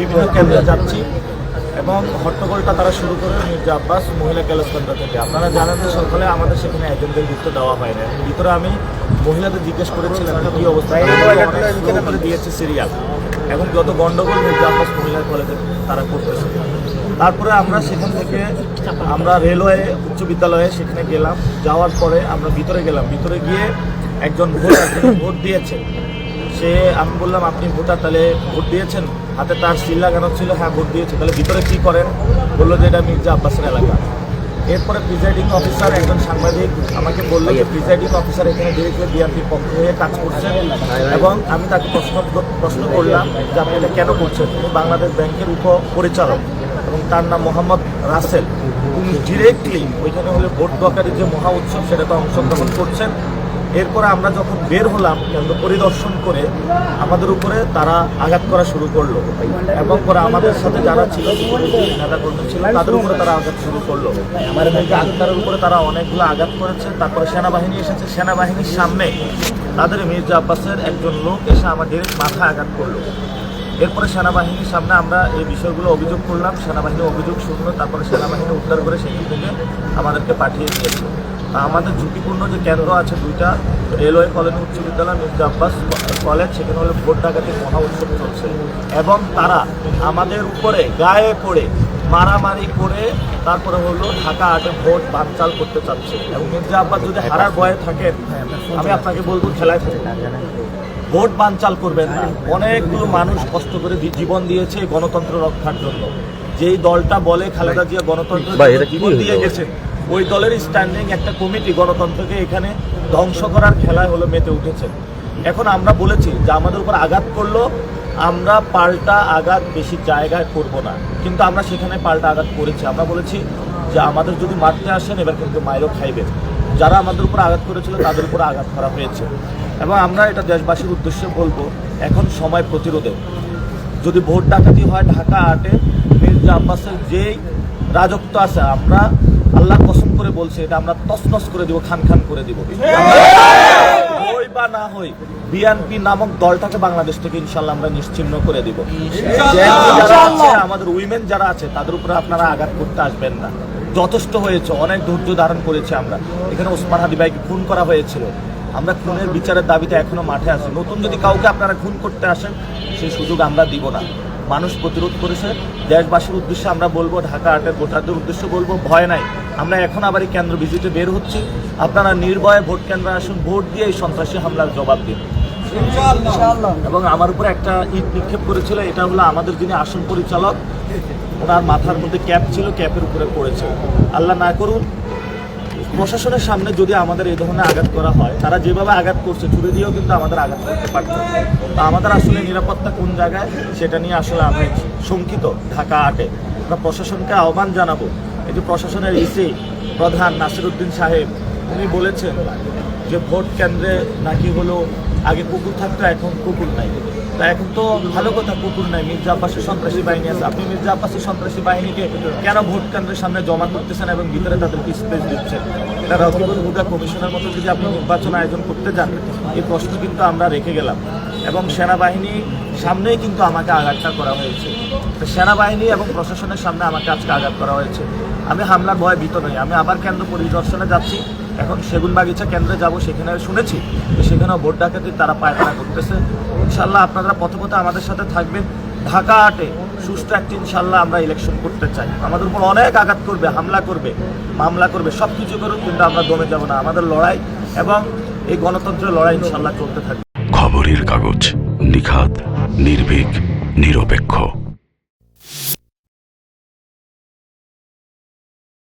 বিভিন্ন কেন্দ্রে যাচ্ছি এবং হট্টগোলটা তারা শুরু করে মির্জা আব্বাস মহিলা কেন্দ্র থেকে। আপনারা জানেন যে সকালে আমাদের সেখানে এজেন্টদের যুক্ত দেওয়া হয় না। ভিতরে আমি মহিলাদের জিজ্ঞেস করেছিলাম কী অবস্থা, করে দিয়েছে সিরিয়াল এবং যত গণ্ডগোল মির্জা আব্বাস মহিলা কলেজে তারা করতেছে। তারপরে আমরা সেখান থেকে আমরা রেলওয়ে উচ্চ বিদ্যালয়ে সেখানে গেলাম। যাওয়ার পরে আমরা ভিতরে গেলাম। ভিতরে গিয়ে একজন ভোট দিয়েছে, সে আমি বললাম আপনি ভোটার, তাহলে ভোট দিয়েছেন? হাতে তার সিল লাগানো ছিল, হ্যাঁ ভোট দিয়েছে। তাহলে ভিতরে কী করেন? বললো যে এটা মির্জা আব্বাসের এলাকা। এরপরে প্রিজাইডিং অফিসার একজন সাংবাদিক আমাকে বললো যে প্রিজাইডিং অফিসার এখানে ডিরেক্টলি বিএনপির পক্ষ হয়ে কাজ করছেন এবং আমি তাকে প্রশ্ন করলাম যে আপনি এটা কেন করছেন। তিনি বাংলাদেশ ব্যাংকের উপপরিচালক এবং তার নাম মোহাম্মদ রাসেল। তিনি ডিরেক্টলি ওইখানে হলে ভোট দরকারি যে মহা উৎসব সেটাতে অংশগ্রহণ করছেন। এরপরে আমরা যখন বের হলাম কেন্দ্র পরিদর্শন করে, আমাদের উপরে তারা আঘাত করা শুরু করলো এবং পরে আমাদের সাথে যারা ছিল নেতাকর্মী ছিল তাদের উপরে তারা আঘাত শুরু করলো। আমাদের আক্তারের উপরে তারা অনেকগুলো আঘাত করেছে। তারপরে সেনাবাহিনী এসেছে, সেনাবাহিনীর সামনে তাদের মির্জা আব্বাসের একজন লোক এসে আমার ডিরেক্ট মাথায় আঘাত করলো। এরপরে সেনাবাহিনীর সামনে আমরা এই বিষয়গুলো অভিযোগ করলাম, সেনাবাহিনী অভিযোগ শুনলো। তারপরে সেনাবাহিনী উদ্ধার করে সেখান থেকে আমাদেরকে পাঠিয়ে দিয়েছে। আমাদের ঝুঁকিপূর্ণ যে কেন্দ্র আছে দুইটা, রেলওয়ে কলেজ উচ্চ বিদ্যালয়, মির্জা আব্বাস কলেজ, সেখানে হলে ভোট ডাকাতির মহা উৎসব চলছে এবং তারা আমাদের উপরে গায়ে পড়ে মারামারি করে তারপরে হলো ঢাকা 8-এ ভোট বানচাল করতে চাচ্ছে। এবং মির্জা আব্বাস যদি হারার ভয়ে থাকেন, আমি আপনাকে বলবো খেলায় ভোট বানচাল করবেন না। অনেকগুলো মানুষ কষ্ট করে জীবন দিয়েছে গণতন্ত্র রক্ষার জন্য। যেই দলটা বলে খালেদা জিয়া গণতন্ত্র জীবন দিয়ে গেছেন, ওই দলের স্ট্যান্ডিং একটা কমিটি গণতন্ত্রকে এখানে ধ্বংস করার খেলায় হলো মেতে উঠেছে। এখন আমরা বলেছি যে আমাদের উপর আঘাত করলো, আমরা পাল্টা আঘাত বেশি জায়গায় করব না, কিন্তু আমরা সেখানে পাল্টা আঘাত করেছি। আমরা বলেছি যে আমাদের যদি মারতে আসেন এবার কিন্তু মাইরও খাইবেন। যারা আমাদের উপর আঘাত করেছিল তাদের উপর আঘাত করা হয়েছে এবং আমরা এটা দেশবাসীর উদ্দেশ্যে বলবো, এখন সময় প্রতিরোধে। যদি ভোট ডাকাতি হয় ঢাকা 8-এ, মির্জা আব্বাসের যেই রাজত্ব আছে, আমরা আল্লাহর কসম করে বলছি এটা আমরা তছনছ করে দিব, খান খান করে দিব। হই বা না হই, বিএনপি নামক দলটাকে বাংলাদেশ থেকে ইনশাল্লাহ আমরা নিশ্চিহ্ন করে দিব। আমাদের উইমেন যারা আছে তাদের উপরে আপনারা আঘাত করতে আসবেন না। যথেষ্ট হয়েছে, অনেক ধৈর্য ধারণ করেছে আমরা। এখানে ওসমান হাদি ভাইকে খুন করা হয়েছিল, আমরা খুনের বিচারের দাবিতে এখনো মাঠে আছি। নতুন যদি কাউকে আপনারা খুন করতে আসেন সেই সুযোগ আমরা দিব না। মানুষ প্রতিরোধ করেছে। দেশবাসীর উদ্দেশ্যে আমরা বলবো, ঢাকা 8-এর ভোটারদের উদ্দেশ্যে বলবো, ভয় নাই। আমরা এখন আবার এই কেন্দ্র ভিজিটে বের হচ্ছি। আপনারা নির্ভয়ে ভোট কেন্দ্রে আসুন, ভোট দিয়ে এই সন্ত্রাসী হামলার জবাব দিন। এবং আমার উপরে একটা ইট নিক্ষেপ করেছিল, এটা হলো আমাদের যিনি আসন পরিচালক, ওনার মাথার মধ্যে ক্যাপ ছিল, ক্যাপের উপরে পড়েছে। আল্লাহ না করুন প্রশাসনের সামনে যদি আমাদের এই ধরনের আঘাত করা হয়, তারা যেভাবে আঘাত করছে ছুরি দিয়েও কিন্তু আমাদের আঘাত করতে পারত। তা আমাদের আসলে নিরাপত্তা কোন জায়গায় সেটা নিয়ে আসলে আমি শঙ্কিত। ঢাকা 8-এ আমরা প্রশাসনকে আহ্বান জানাবো। এই যে প্রশাসনের ইসি প্রধান নাসিরউদ্দিন সাহেব, উনি বলেছেন যে ভোট কেন্দ্রে নাকি হলো আগে কুকুর থাকতো, এখন কুকুর নাই। তা এখন তো ভালো কথা, কুকুর নাই, মির্জা আব্বাসের সন্ত্রাসী বাহিনী আছে। আপনি মির্জা আব্বাসের সন্ত্রাসী বাহিনীকে কেন ভোট কেন্দ্রের সামনে জমা করতেছেন এবং ভিতরে তাদেরকে স্পেস দিচ্ছেন? এটা রকিবুল হুদা কমিশনের মতো যদি আপনি নির্বাচন আয়োজন করতে যান, এই প্রশ্ন কিন্তু আমরা রেখে গেলাম। এবং সেনাবাহিনী সামনেই কিন্তু আমাকে আঘাতটা করা হয়েছে। সেনাবাহিনী এবং প্রশাসনের সামনে আমাকে আজকে আঘাত করা হয়েছে। আমি হামলার ভয়ে ভীত নই। আমি আবার কেন্দ্র পরিদর্শনে যাচ্ছি, এখন সেগুনবাগিচা কেন্দ্রে যাব। সেখানে শুনেছি যে সেখানেও ভোট ডাকাতির তারা পায়খানা করতেছে। ইনশাল্লাহ আপনারা পথে পথে আমাদের সাথে থাকবেন। ঢাকা 8-এ সুষ্ঠু একটি ইনশাল্লাহ আমরা ইলেকশন করতে চাই। আমাদের উপর অনেক আঘাত করবে, হামলা করবে, মামলা করবে, সব কিছু করুক, কিন্তু আমরা দমে যাব না। আমাদের লড়াই এবং এই গণতন্ত্রের লড়াই ইনশাল্লাহ চলতে থাকবে। খবরের কাগজ, নিখাত, নির্ভীক, নিরপেক্ষ।